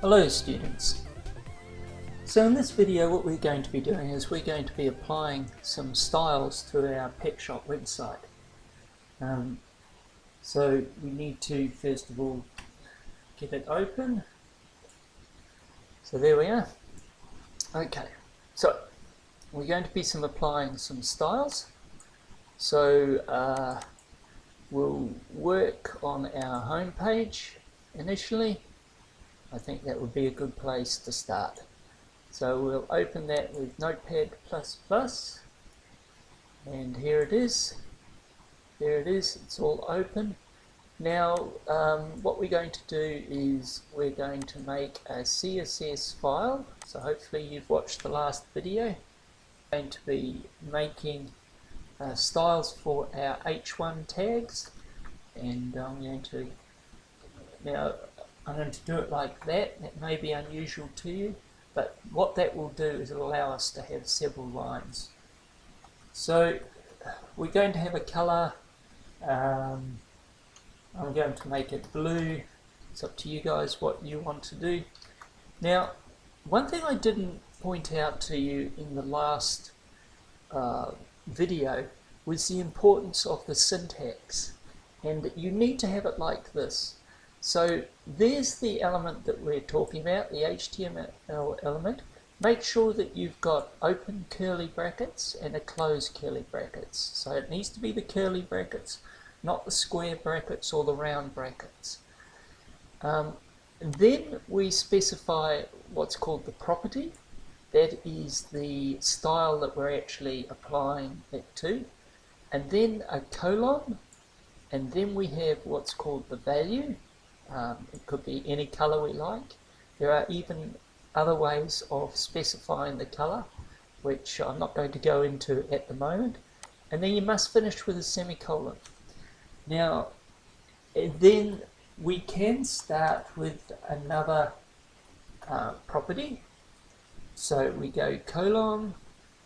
Hello students. So in this video what we're going to be doing is we're going to be applying some styles to our pet shop website. So we need to first of all get it open. So there we are. Okay, so we're going to be applying some styles. So we'll work on our home page initially. I think that would be a good place to start. So we'll open that with Notepad++, and here it is. There it is, it's all open. Now what we're going to do is we're going to make a CSS file. So hopefully you've watched the last video. We're going to be making styles for our H1 tags, and I'm going to do it like that. That may be unusual to you, but what that will do is it'll allow us to have several lines. So we're going to have a color. I'm going to make it blue. It's up to you guys what you want to do. Now, one thing I didn't point out to you in the last video was the importance of the syntax, and you need to have it like this. So there's the element that we're talking about, the HTML element. Make sure that you've got open curly brackets and a closed curly brackets. So it needs to be the curly brackets, not the square brackets or the round brackets. And then we specify what's called the property. That is the style that we're actually applying it to. And then a colon, and then we have what's called the value. It could be any color we like. There are even other ways of specifying the color, which I'm not going to go into at the moment. And then you must finish with a semicolon. Now, then we can start with another property. So we go colon,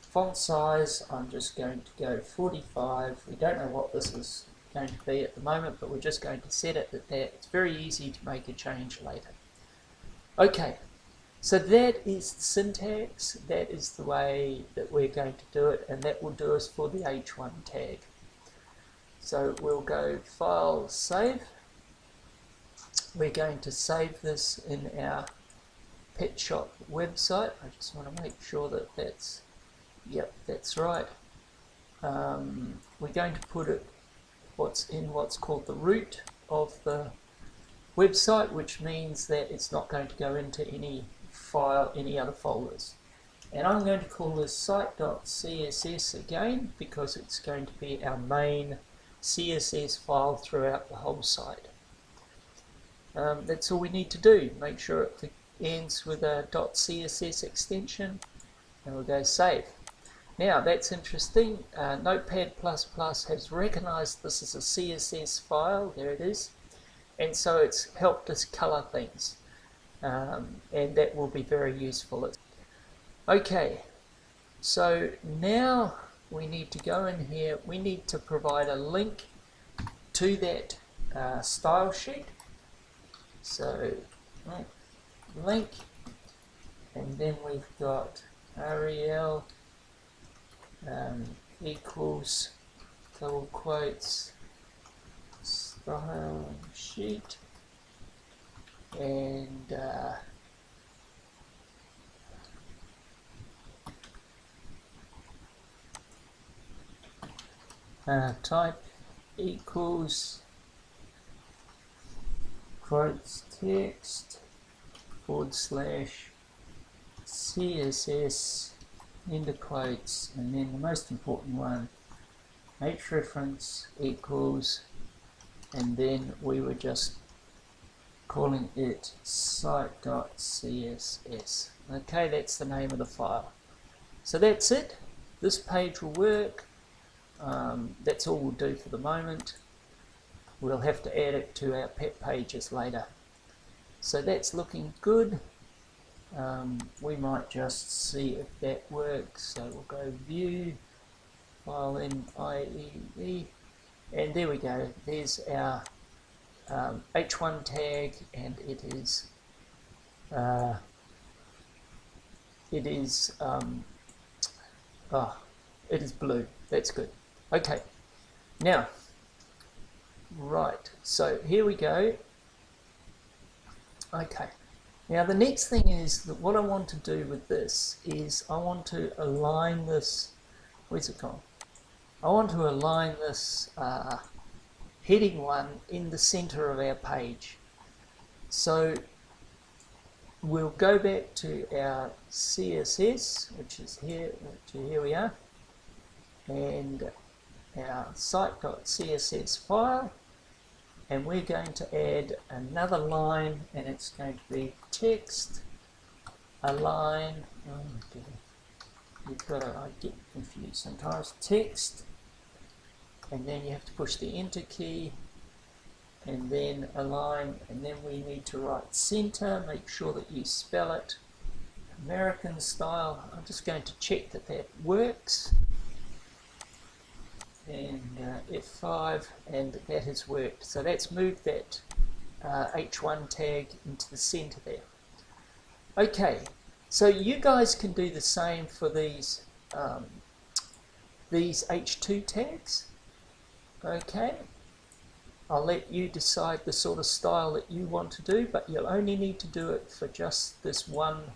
font size, I'm just going to go 45. We don't know what this is going to be at the moment, but we're just going to set it at that. It's very easy to make a change later. Okay, so that is the syntax. That is the way that we're going to do it, and that will do us for the H1 tag. So we'll go File, Save. We're going to save this in our pet shop website. I just want to make sure that that's, yep, that's right. We're going to put it what's called the root of the website, which means that it's not going to go into any file, any other folders. And I'm going to call this site.css again, because it's going to be our main CSS file throughout the whole site. That's all we need to do. Make sure it ends with a .css extension, and we'll go save. Now that's interesting. Notepad++ has recognized this as a CSS file. There it is. And so it's helped us color things. And that will be very useful. Okay, so now we need to go in here. We need to provide a link to that style sheet. So link, and then we've got rel equals double quotes style sheet, and type equals quotes text / CSS into quotes, and then the most important one, href equals, and then we were just calling it site.css. Okay, that's the name of the file. So that's it. This page will work. That's all we'll do for the moment. We'll have to add it to our pet pages later. So that's looking good. We might just see if that works. So we'll go View, File in IEE, and there we go. There's our H1 tag, and it is it is it is blue. That's good. Okay, now right, so here we go. Okay, now the next thing is that what I want to do with this is I want to align this. Where's it gone? I want to align this heading one in the center of our page. So we'll go back to our CSS, which is here, here we are, and our site.css file, and we're going to add another line, and it's going to be text align. I get confused sometimes. Text, and then you have to push the enter key, and then align, and then we need to write center. Make sure that you spell it American style. I'm just going to check that that works, and F5, and that has worked. So that's moved that H1 tag into the center there. Okay, so you guys can do the same for these H2 tags. Okay, I'll let you decide the sort of style that you want to do, but you'll only need to do it for just this one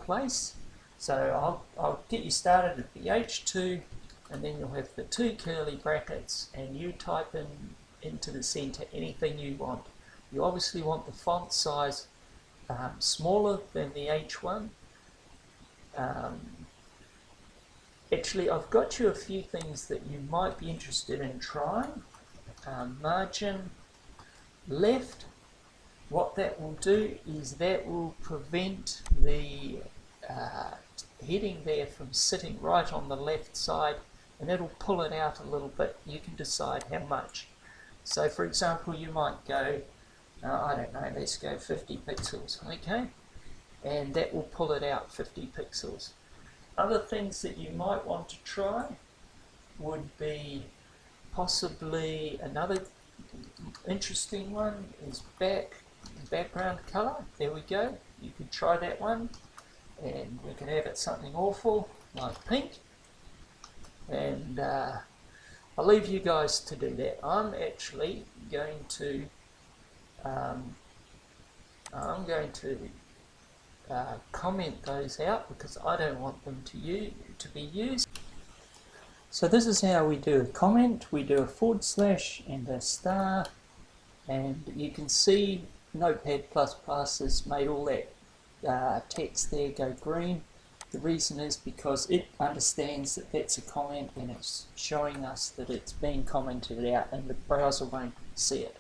place. So I'll get you started at the H2, and then you'll have the 2 curly brackets, and you type into the center anything you want. You obviously want the font size smaller than the H1. Actually, I've got you a few things that you might be interested in trying. Margin left, what that will do is that will prevent the heading there from sitting right on the left side, and that'll pull it out a little bit. You can decide how much. So for example, you might go, I don't know, let's go 50 pixels, okay? And that will pull it out 50 pixels. Other things that you might want to try would be possibly another interesting one is background color. There we go. You could try that one, and we can have it something awful like pink. And I'll leave you guys to do that. I'm actually going to comment those out because I don't want them to be used. So this is how we do a comment. We do a / and a star, and you can see Notepad++ has made all that text there go green. The reason is because it understands that that's a comment, and it's showing us that it's been commented out, and the browser won't see it.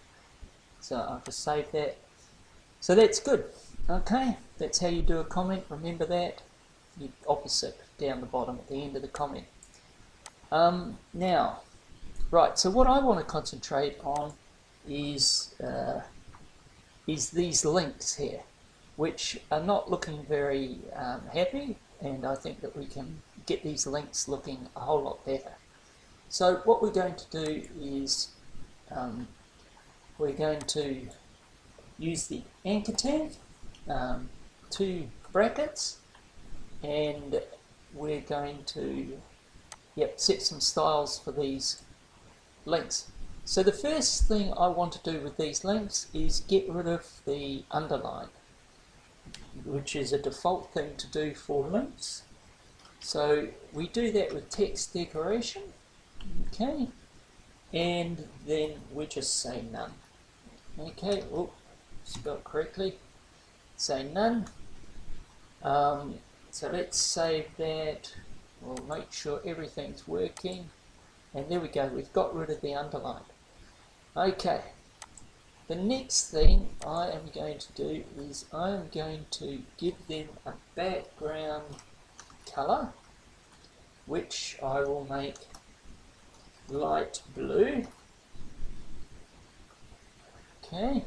So I'll just save that. So that's good. Okay, that's how you do a comment. Remember that. The opposite down the bottom at the end of the comment. Now, right, so what I want to concentrate on is these links here, which are not looking very happy, and I think that we can get these links looking a whole lot better. So what we're going to do is we're going to use the anchor tag, 2 brackets, and we're going to set some styles for these links. So the first thing I want to do with these links is get rid of the underline, which is a default thing to do for links. So we do that with text decoration, okay, and then we just say none. Okay, oh, spelled correctly, say none. So let's save that. We'll make sure everything's working, and there we go, we've got rid of the underline. Okay, the next thing I am going to do is I am going to give them a background color, which I will make light blue. Okay,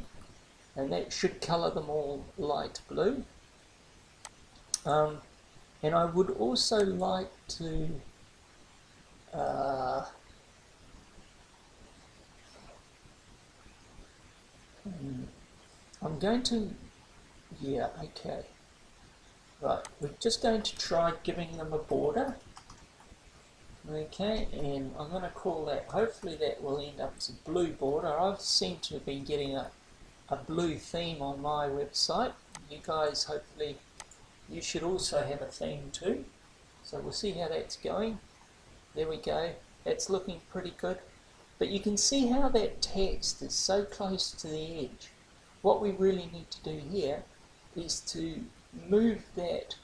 and that should color them all light blue. And I would also like to I'm going to, yeah, okay. Right, we're just going to try giving them a border. Okay, and I'm going to call that, hopefully that will end up as a blue border. I seem to have been getting a blue theme on my website. You guys, hopefully, you should also have a theme too. So we'll see how that's going. There we go. That's looking pretty good. But you can see how that text is so close to the edge. What we really need to do here is to move that,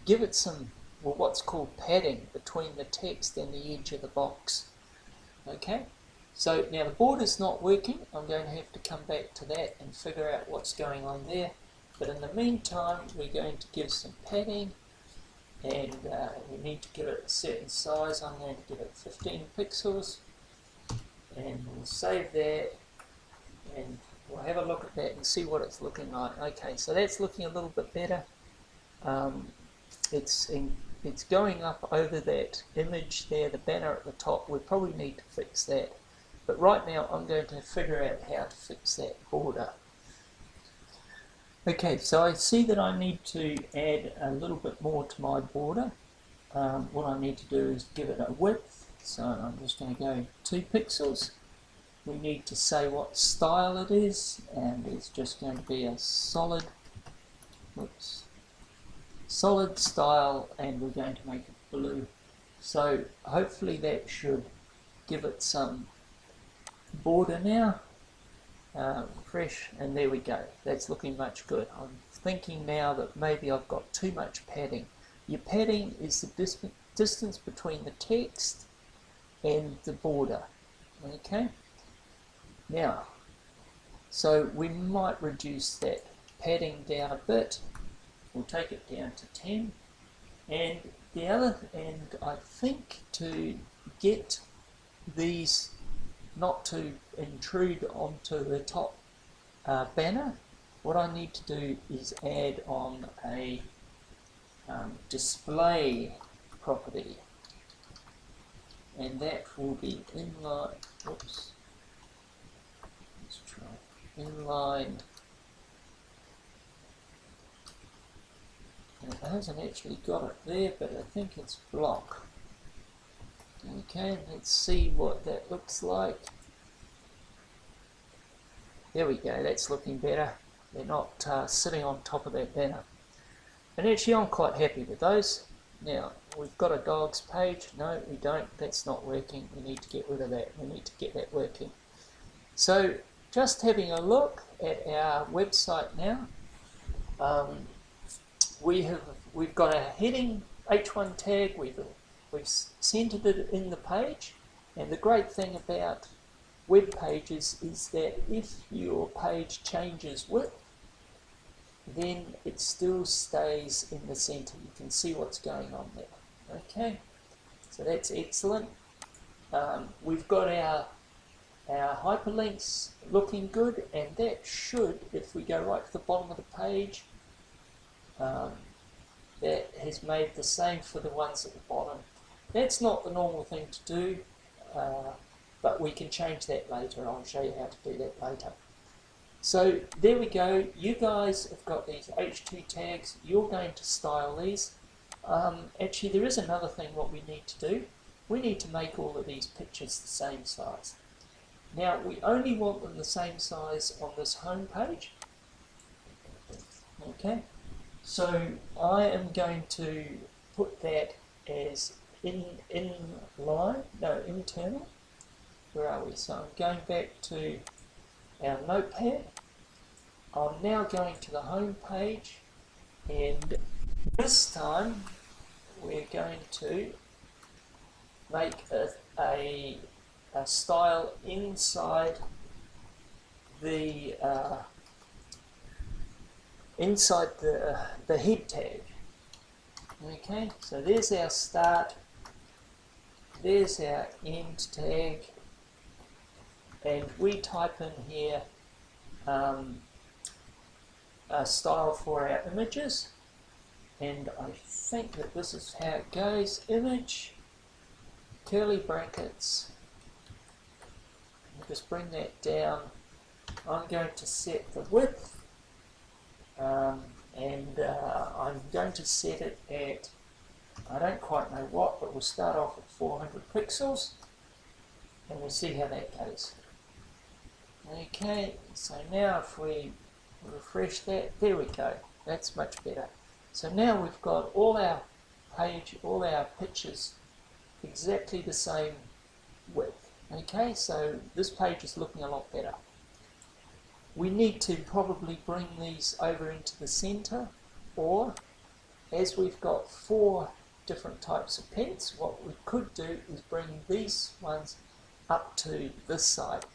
give it some, well, what's called padding between the text and the edge of the box. Okay, so now the border's not working. I'm going to have to come back to that and figure out what's going on there. But in the meantime, we're going to give some padding, and we need to give it a certain size. I'm going to give it 15 pixels, and we'll save that, and we'll have a look at that and see what it's looking like. Okay, so that's looking a little bit better. It's going up over that image there, the banner at the top. We probably need to fix that. But right now I'm going to figure out how to fix that border. Okay, so I see that I need to add a little bit more to my border. What I need to do is give it a width. So I'm just going to go 2 pixels. We need to say what style it is, and it's just going to be a solid, solid style, and we're going to make it blue. So hopefully that should give it some border now. Fresh, and there we go. That's looking much good. I'm thinking now that maybe I've got too much padding. Your padding is the distance between the text and the border. Okay, now, so we might reduce that padding down a bit. We'll take it down to 10, and I think to get these not to intrude onto the top banner, what I need to do is add on a display property, and that will be inline. Oops. Let's try inline. And it hasn't actually got it there, but I think it's block. Okay, let's see what that looks like. There we go, that's looking better. They're not sitting on top of that banner. And actually I'm quite happy with those. Now, we've got a dogs page. No, we don't. That's not working. We need to get rid of that. We need to get that working. So, just having a look at our website now. We've got a heading H1 tag. We've centered it in the page, and the great thing about web pages is that if your page changes width, then it still stays in the center. You can see what's going on there. Okay, so that's excellent. We've got our hyperlinks looking good, and that should, if we go right to the bottom of the page, that has made the same for the ones at the bottom. That's not the normal thing to do, but we can change that later. I'll show you how to do that later. So there we go. You guys have got these H2 tags. You're going to style these. Actually, there is another thing what we need to do. We need to make all of these pictures the same size. Now, we only want them the same size on this home page. Okay. So I am going to put that as internal. Where are we? So I'm going back to our notepad. I'm now going to the home page, and this time we're going to make a style inside the head tag. Okay, so there's our start, there's our end tag, and we type in here a style for our images, and I think that this is how it goes. Image, curly brackets, we'll just bring that down I'm going to set the width, and I'm going to set it at, I don't quite know what, but we'll start off at 400 pixels, and we'll see how that goes. Okay, so now if we refresh that, there we go, that's much better. So now we've got all our pictures exactly the same width. Okay, so this page is looking a lot better. We need to probably bring these over into the center, or as we've got 4 different types of pens, what we could do is bring these ones up to this side.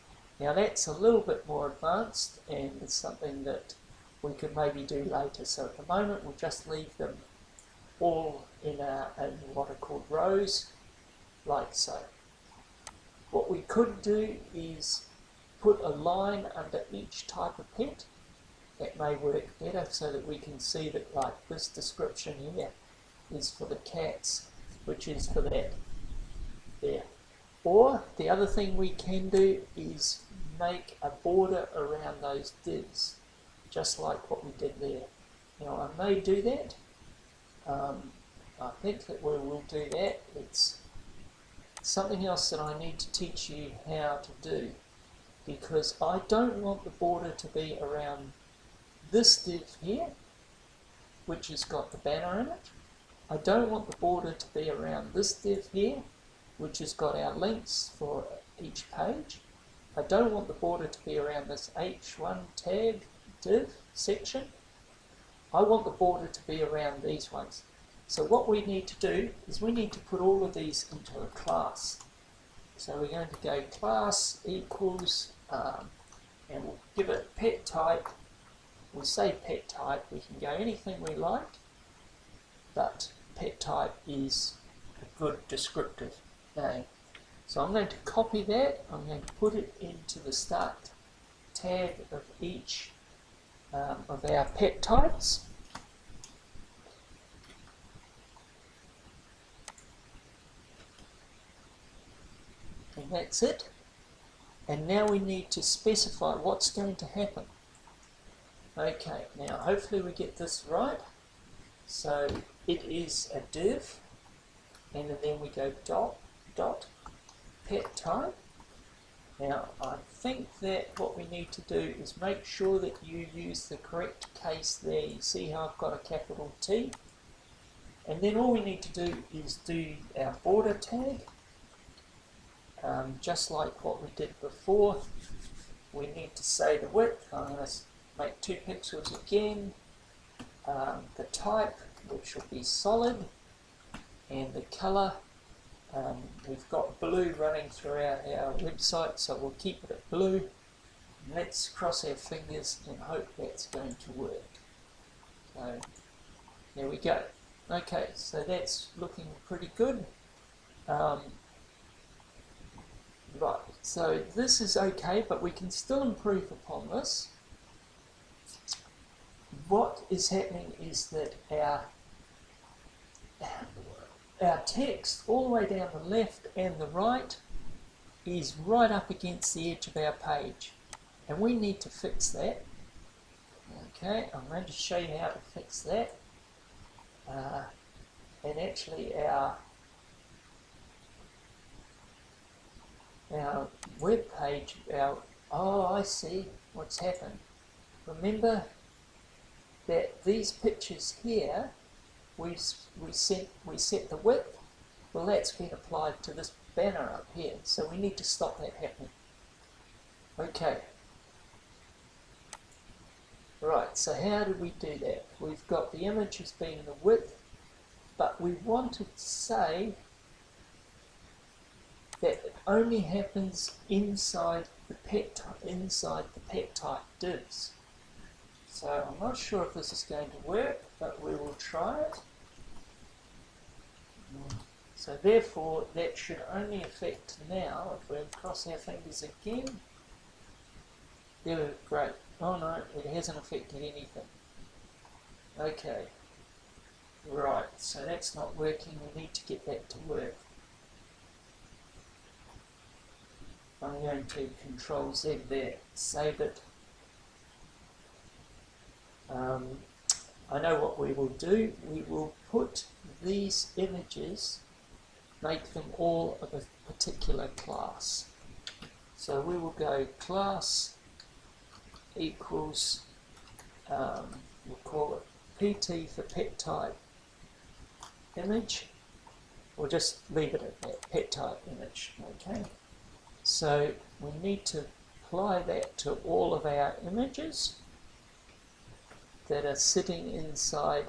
Now that's a little bit more advanced, and it's something that we could maybe do later. So at the moment we'll just leave them all in what are called rows, like so. What we could do is put a line under each type of pet. That may work better, so that we can see that, like, this description here is for the cats, which is for that there. Or the other thing we can do is make a border around those divs, just like what we did there. Now I may do that. I think that we will do that. It's something else that I need to teach you how to do, because I don't want the border to be around this div here, which has got the banner in it. I don't want the border to be around this div here, which has got our links for each page. I don't want the border to be around this H1 tag div section. I want the border to be around these ones. So what we need to do is we need to put all of these into a class. So we're going to go class equals, and we'll give it pet type. We'll say pet type, we can go anything we like, but pet type is a good descriptive name. So I'm going to copy that, I'm going to put it into the start tag of each of our pet types. And that's it. And now we need to specify what's going to happen. Okay, now hopefully we get this right. So it is a div, and then we go dot pet type. Now I think that what we need to do is make sure that you use the correct case there. You see how I've got a capital T? And then all we need to do is do our border tag. Just like what we did before, we need to say the width. I'm going to make 2 pixels again. The type, which will be solid, and the color. We've got blue running throughout our website, so we'll keep it at blue. Let's cross our fingers and hope that's going to work. So there we go. Okay, so that's looking pretty good. Right, so this is okay, but we can still improve upon this. What is happening is that our text all the way down the left and the right is right up against the edge of our page, and we need to fix that. Okay, I'm going to show you how to fix that. And actually our web page, oh, I see what's happened. Remember that these pictures here, we set the width. Well, that's been applied to this banner up here, so we need to stop that happening. Okay. Right, so how do we do that? We've got the image as being the width, but we want to say that it only happens inside the pet type divs. So I'm not sure if this is going to work, but we will try it. So therefore, that should only affect now. If we cross our fingers again, there, great. Oh no, it hasn't affected anything. Okay. Right, so that's not working. We need to get that to work. I'm going to Control Z there, save it, I know what we will do. We will put these images, make them all of a particular class. So we will go class equals, we'll call it PT for pet type image. We'll just leave it at that, pet type image, okay? So we need to apply that to all of our images that are sitting inside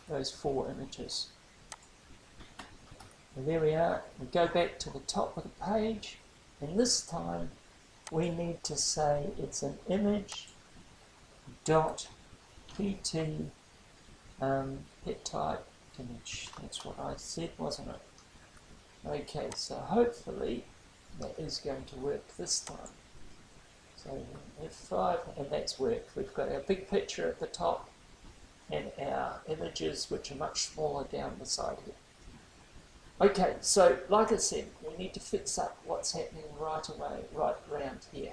those 4 images. And there we are. We go back to the top of the page, and this time we need to say it's an image dot pt pet type image. That's what I said, wasn't it? Okay, so hopefully that is going to work this time. So F5, and that's worked. We've got our big picture at the top and our images which are much smaller down the side here. Okay, so like I said, we need to fix up what's happening right away, right around here.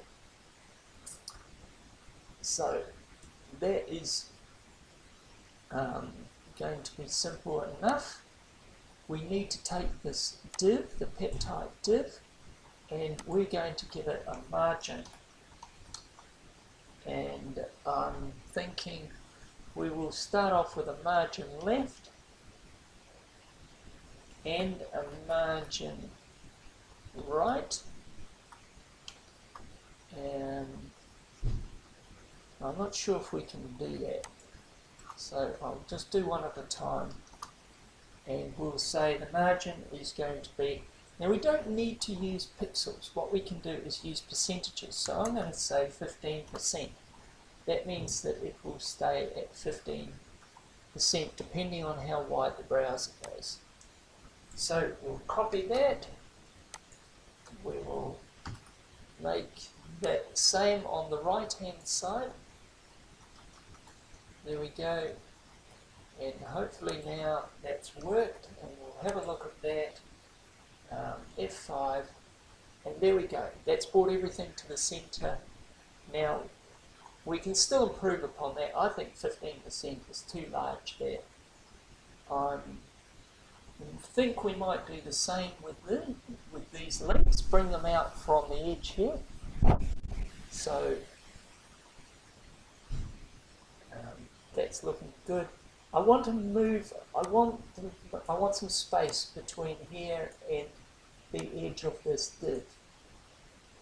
So that is going to be simple enough. We need to take this div, the pet type div, and we're going to give it a margin. And I'm thinking we will start off with a margin left and a margin right, and I'm not sure if we can do that, so I'll just do one at a time, and we'll say the margin is going to be, now we don't need to use pixels, what we can do is use percentages, so I'm going to say 15%. That means that it will stay at 15% depending on how wide the browser goes. So we'll copy that, we will make that same on the right hand side, there we go, and hopefully now that's worked, and we'll have a look at that, F5, and there we go, that's brought everything to the center. Now we can still improve upon that. I think 15% is too large there. I think we might do the same with these links, bring them out from the edge here. So that's looking good. I want to move, I want some space between here and the edge of this div.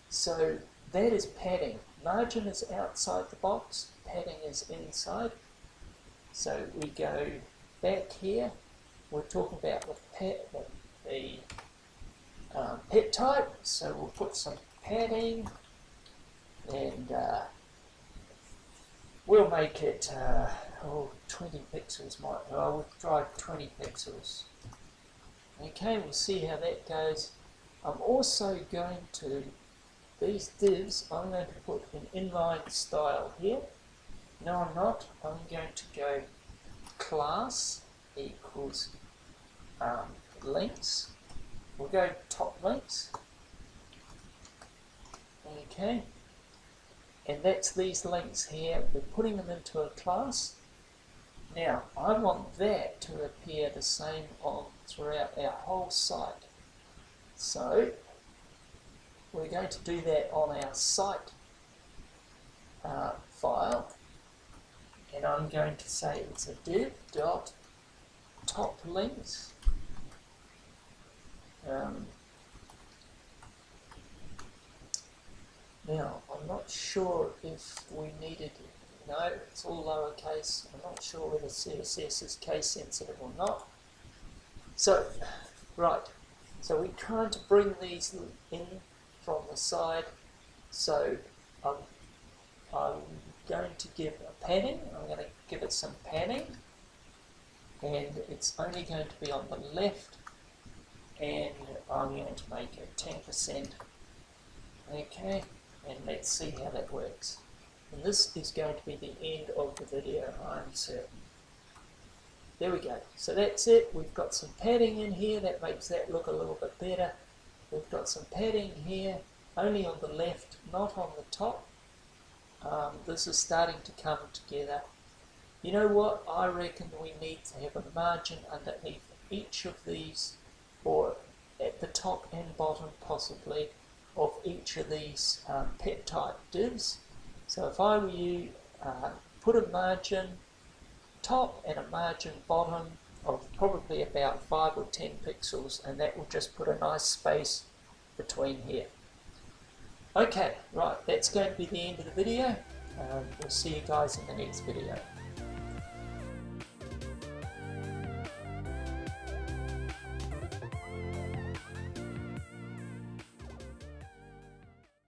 So that is padding. Margin is outside the box, padding is inside. So we go back here. We're talking about the pet type, so we'll put some padding, and we'll make it 20 pixels. We'll try 20 pixels. Okay, we'll see how that goes. I'm also going to, these divs, I'm going to put an inline style here. No, I'm not. I'm going to go class equals links. We'll go top links. Okay, and that's these links here. We're putting them into a class. Now I want that to appear the same on throughout our whole site. So we're going to do that on our site file, and I'm going to say it's a div dot top links. Now I'm not sure if we needed, no, it's all lowercase. I'm not sure whether CSS is case sensitive or not. So right, so we're trying to bring these in from the side. So I'm going to give a padding. I'm going to give it some padding, and it's only going to be on the left, and I'm going to make it 10%. Okay, and let's see how that works. And this is going to be the end of the video, I'm certain. There we go. So that's it. We've got some padding in here. That makes that look a little bit better. We've got some padding here, only on the left, not on the top. This is starting to come together. You know what? I reckon we need to have a margin underneath each of these, or at the top and bottom possibly, of each of these peptide divs. So if I were you, put a margin top and a margin bottom of probably about 5 or 10 pixels, and that will just put a nice space between here. Okay, right, that's going to be the end of the video. We'll see you guys in the next video.